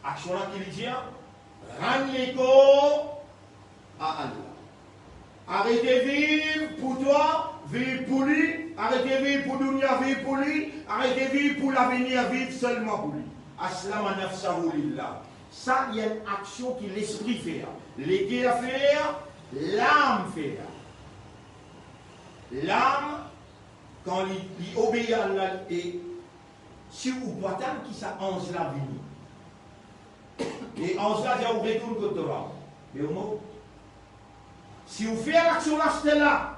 Action là qui lui dit rendre les corps à Allah. Arrêtez de vivre pour toi, vivre pour lui. Arrêtez de vivre pour dunya, vivre pour lui. Arrêtez de vivre pour l'avenir, vivre seulement pour lui. Aslama nafsahu lillah. Ça, il y a une action qui l'esprit fait. Les cœurs faire, l'âme faire. L'âme, quand il obéit à Allah, et si vous voyez qui ça ange la vie. Et ange là, il retourne au Torah. Mais au mot, si vous faites l'action là, c'est là.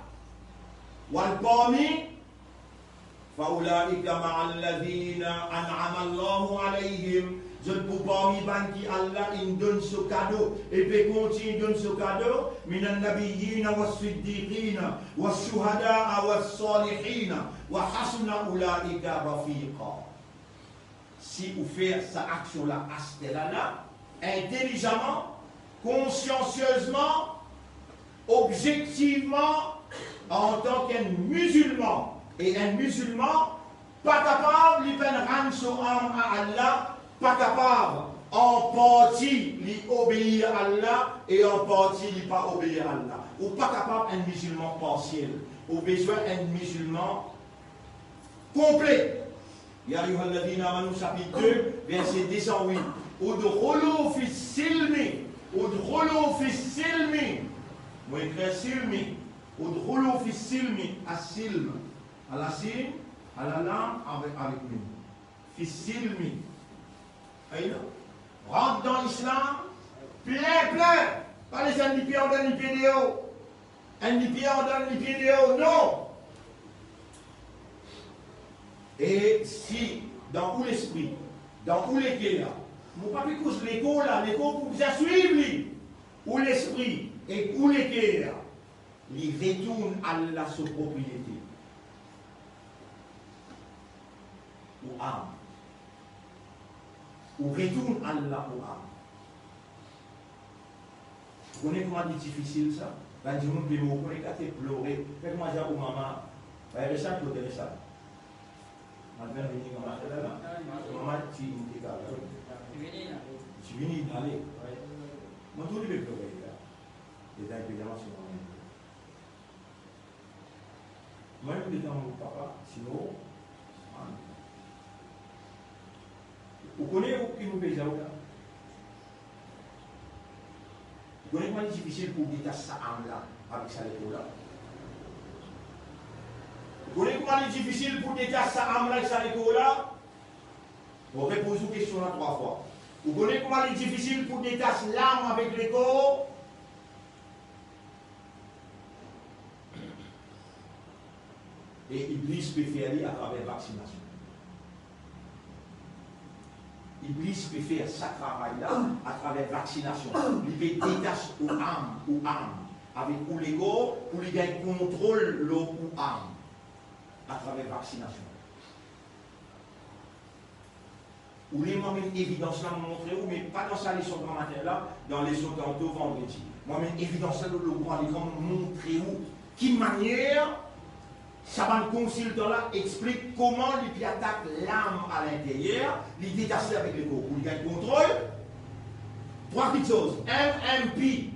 Walqami, faulaika ma'alladhina an'ama Allahu alayhim. Je ne peux pas m'y banquer Allah, il donne ce cadeau. Et puis continue, donne ce cadeau. Minan nabiyina wa siddiqina wa shuhada'a wa salihina Wa hasuna ulaika rafiqa. Si vous faites cette action-là, intelligemment, consciencieusement, objectivement, en tant qu'un musulman. Et un musulman, pas capable de rendre son âme à Allah, pas capable en partie d'obéir à Allah et en partie de ne pas obéir à Allah. Ou pas capable un musulman partiel. Ou besoin d'un musulman complet. Ya ayyuhalladhina amanu chapitre 2, verset 208. Udkhulu fi silmi. Udkhulu fi silmi. Moi écris silmi. Udkhulu fi silmi. As-silm. À la silm, à la langue avec nous. Fi silmi. Rentre dans l'islam, plein. Pas les indipiers, on donne les pieds de haut. Indipiers, on donne les pieds de haut. Non. Et si, dans tout l'esprit, dans tout l'équilibre, mon papi couche l'écho là, l'écho pour bien suivre, ou l'esprit et où l'équilibre, il retourne à la sous propriété. Ou âme. Ou retourne à la ou âme. Vous connaissez comment c'est difficile ça? Ben, du monde, vous connaissez quand tu pleurer. Faites-moi dire aux mamans, ben, ça, tu peux ça. Maintenant, je viens comme ça là. Maman, tu viens d'aller. Moi, tout le monde peut pleurer là. Et là, évidemment, c'est moi, je dis dans mon papa, sinon, vous connaissez qui nous paye ça? Vous connaissez comment c'est difficile pour détacher sa âme là, avec sa lettre là? Vous connaissez comment c'est difficile pour détacher sa âme là avec sa lettre là? On répond aux questions là 3 fois. Vous connaissez comment c'est difficile pour détacher l'âme avec l'écho? Et Iblis peut faire à travers la vaccination. Iblis peut faire ce travail-là à travers la vaccination. Il peut détacher aux âmes, avec l'ego, pour lui gagner contrôle l'eau ou âme, à travers la vaccination. Ou les moi même évidence là me montrer où, mais pas dans sa leçon de matin là, dans les leçons tantôt vendredi. Moi-même évidence là, le grand l'écran me montrer où, qui manière. Ça va le consultant-là explique comment il attaque l'âme à l'intérieur, il détache avec le corps. Il gagne contrôle. 3 petites choses. MMP.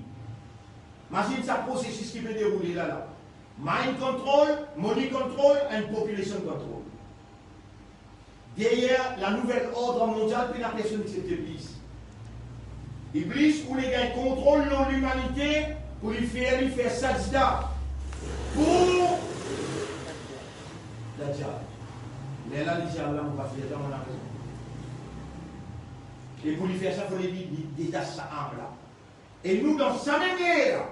Imagine ça processus qui peut dérouler là. Mind control, money control and population control. Derrière la nouvelle ordre mondial, puis la personne qui c'est Iblis. Iblis, où les gars contrôlent l'humanité pour lui faire sajda. Pour la diable. Mais là, les diables, on va faire ça, on a raison. Et pour lui faire ça, il faut lui détacher sa âme là. Et nous, dans sa manière,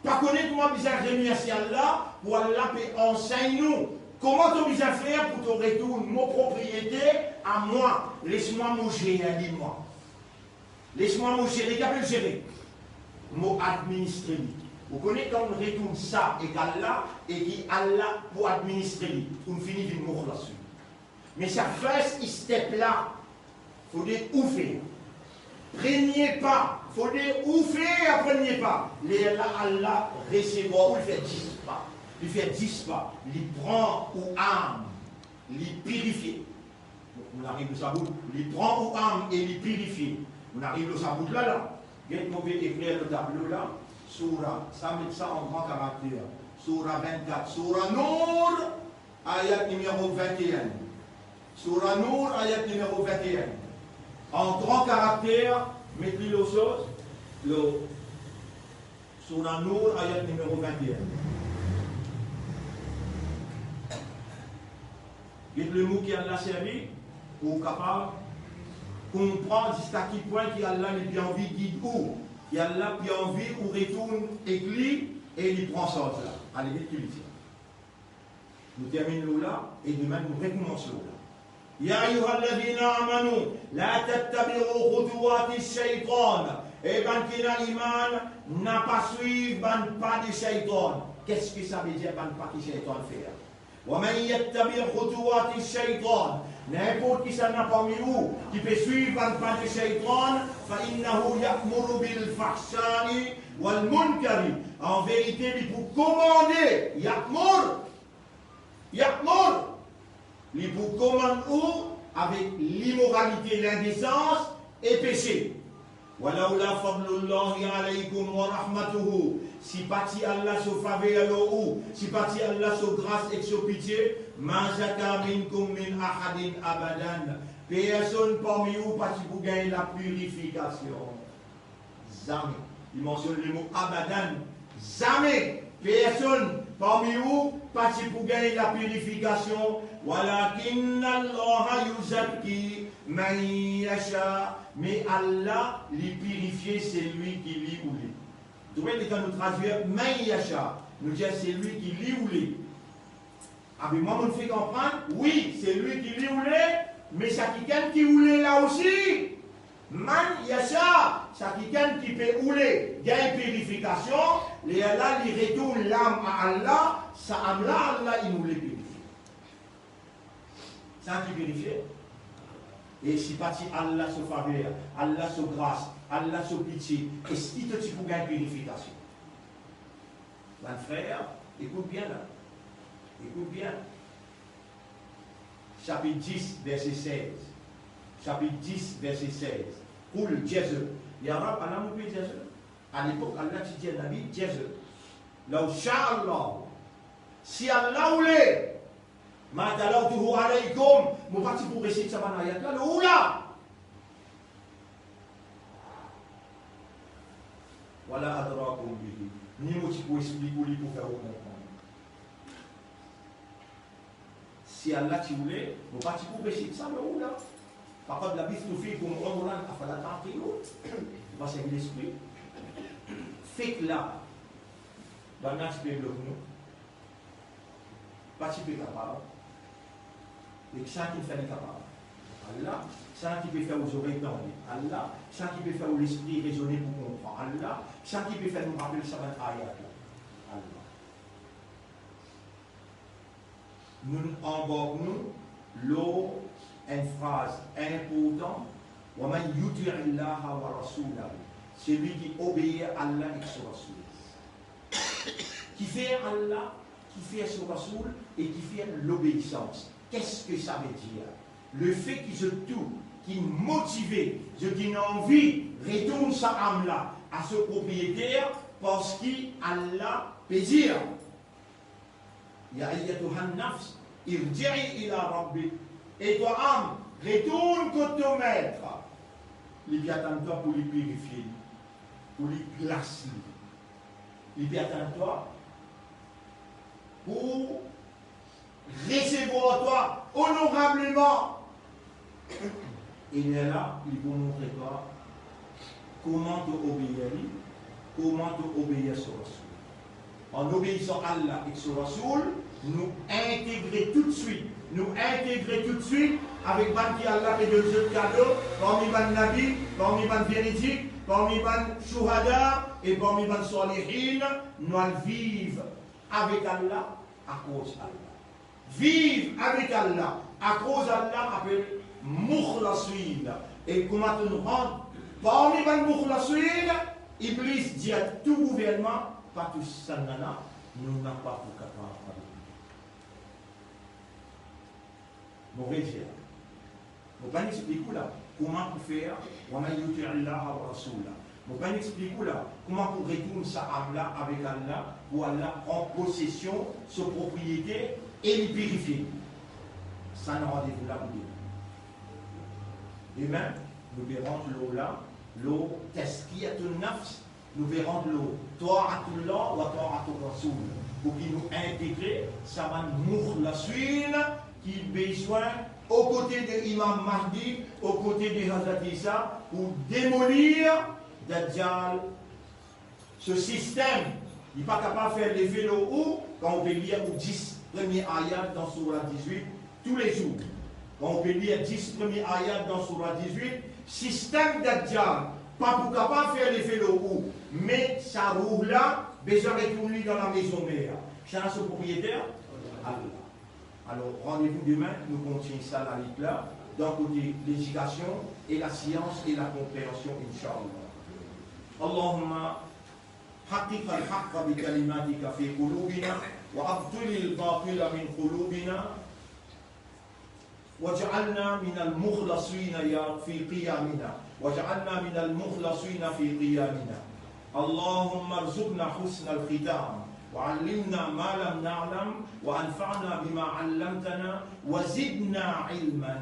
pas connaître comment bizarre remercier Allah, pour Allah peut enseigner nous. Comment tu vas faire pour te retourner mon propriété à moi? Laisse-moi me gérer, dis-moi. Laisse-moi me gérer, qu'appelle gérer? Mon administrer. Vous connaissez quand on retourne ça et Allah, et qui Allah pour administrer, on finit d'une mort là-dessus. Mais ça first step là, il faut dire où faire. Prenez pas, il faut dire où faire, prenez pas. Les Allah recevoir, ou il fait 10 pas. Il fait 10 pas, il prend ou âme, il purifie. On arrive au sabout, il prend ou âme et il purifie. On arrive au sabout là. Vous pouvez écrire le tableau là. Surah, ça met ça en grand caractère. Surah 24. Surah Nour, ayat numéro 21. Surah Nour, ayat numéro 21. En grand caractère, mettez le chose. Surah Nour, ayat numéro 21. Et le mot qui a servi, pour capable comprendre jusqu'à quel point qui a bien envie de dire où. Il y a là qui a envie, ou retourne éclit et il prend ça là. Allez, vite, vite. Nous terminons là et demain nous recommençons là. Ya ayyuhalladhina amanu, la tattabi'u khutuwati shaytan. Et ben qui n'a l'iman, n'a pas suivi ban pas de shaitan. Qu'est-ce que ça veut dire ban pas de shaitan faire? وَمَنْ يَتَّبِعْ خُطُوَاتِ الشَّيْطَانِ N'importe qui s'en a parmi vous, qui peut suivre ban pas de shaitan, فَإِنَّهُ يَأْمُرُ بِالْفَحْشَاءِ وَالْمُنْكَرِ. En vérité, il pour commander, يَأْمُرُ, il pour commander avec l'immoralité, l'indécence et péché. وَلَوْلَا فَضْلُ اللَّهِ عَلَيْكُمْ وَرَحْمَتُهُ. Si parti Allah se faveur ou si parti Allah se grâce et se pitié, مَا زَكَى مِنْكُمْ مِنْ أَحَدٍ أَبَدًا. Personne parmi vous parti pour gagner la purification. Jamais. Il mentionne le mot abadan. Jamais. Personne parmi vous parti pour gagner la purification. وَلَكِنَّ اللَّهَ يُزَكِّي مَنْ يَشَاءُ. Mais Allah, les purifier, c'est lui qui lit ou lit. Vous voyez, quand nous traduisons Man Yasha, nous disons c'est lui qui lit ou lit. Ah, mais moi, on me fait comprendre, oui, c'est lui qui lit ou lit, mais c'est quelqu'un qui oulé là aussi. Man Yasha, c'est quelqu'un qui peut ouler. Il y a une purification, et Allah, il retourne l'âme à Allah, sa âme là, Allah, il nous les purifie. C'est un qui purifie. Et si parti Allah se faveur, Allah se grâce, Allah se pitié, et si tu as pour gagner purification. Mon frère, écoute bien là. Écoute bien. Chapitre 10, verset 16. Chapitre 10, verset 16. Pour le Jésus. Il y a un rap, Allah m'a dit Jésus. À l'époque, Allah dit à Nabi, Jésus. Là où Allah, si Allah voulait, ma talawtuhu alaykum, mon parti pour réciter ça dans l'ayat là, le oula. Voilà adrakum bihi. Ni motif pour expliquer pour faire comprendre. Si Allah tu voulait, mon parti pour réciter ça, le oula. Par contre, la bise nous fait comme on a fait la tente, il va servir l'esprit. Fait que là, dans le petit peu de nous, parti peu capable. Et ça qui fait capable. Allah, ça qui peut faire aux oreilles tendues. Allah, ça qui peut faire aux l'esprit raisonner pour comprendre. Allah, ça qui peut faire nous rappeler ça dans l'ayat. Allah. Nous embarquons l'eau, une phrase importante. وَمَنْ يُطِعِ اللَّهَ وَرَسُولَهُ. Celui qui obéit à Allah et son Rasoul. Qui fait Allah, qui fait son Rasoul et qui fait l'obéissance. Qu'est-ce que ça veut dire? Le fait qu'ils se tout, qu'ils motivent, qu'ils ont envie, retourne sa âme-là à ce propriétaire parce qu'Allah peut dire Ya ayyatuhan nafs, irji'i ila rabbik. Et toi, âme, retourne contre ton maître. Il y a tant de temps pour les purifier, pour les glacer. Il y a tant de temps pour recevoir toi honorablement. Il est là, il vous montre toi comment te obéir, comment te obéir sur Rasoul. En obéissant à Allah et sur Rasoul, nous intégrer tout de suite avec Banki Allah et de Dieu cadeau, parmi Ban Nabi, parmi Ban véridique, parmi Ban Shuhada et parmi Ban Salihin, nous allons vivre avec Allah à cause d'Allah. Vivre avec Allah à cause d'Allah appelle Mukhlasin. Et comment nous rendre parmi Ban Mukhlasin, Iblis dit à tout gouvernement, pas tout ça, nous n'avons pas pour capable. Mauvais dire. Vous pouvez expliquer là comment pour faire, on a yutri Allah wa Rasoula. Vous pouvez expliquer là comment pour retourner sa âme là avec Allah, pour Allah en possession, sa propriété et les purifier. Ça nous rendez-vous là pour dire. Demain, nous verrons l'eau là, l'eau Tazkiyatun Nafs, nous verrons l'eau Ta'atullah wa Ta'atul Rasoul. Pour qu'il nous intègre, ça va nous la suite. Qui besoin aux côtés de l'imam Mahdi, aux côtés de Hazrat Isa, pour démolir Dajjal. Ce système, il n'est pas capable de faire les vélos où, quand on peut lire aux 10 premiers ayats dans Surah 18, tous les jours. Quand on peut lire 10 premiers ayats dans Surah 18, système Dajjal, Pas pour capable faire l'effet le ou, mais sa roue là, besoin de retourner dans la maison mère. C'est son propriétaire? Allah. Alors, rendez-vous demain, nous continuons ça la ligue là, d'un côté l'éducation et la science et la compréhension, Inch'Allah. Allahumma حقق الحق بكلماتك في قلوبنا وأبطل الباطل من قلوبنا واجعلنا من المخلصين في قيامنا واجعلنا من المخلصين في قيامنا اللهم ارزقنا حسن الختام وعلمنا ما لم نعلم وأنفعنا بما علمتنا وزدنا علما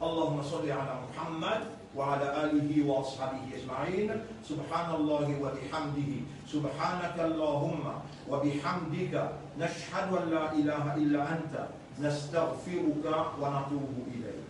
اللهم صل على محمد وعلى آله وأصحابه أجمعين سبحان الله وبحمده سبحانك اللهم وبحمدك نشهد أن لا إله إلا أنت نستغفرك ونتوب إليك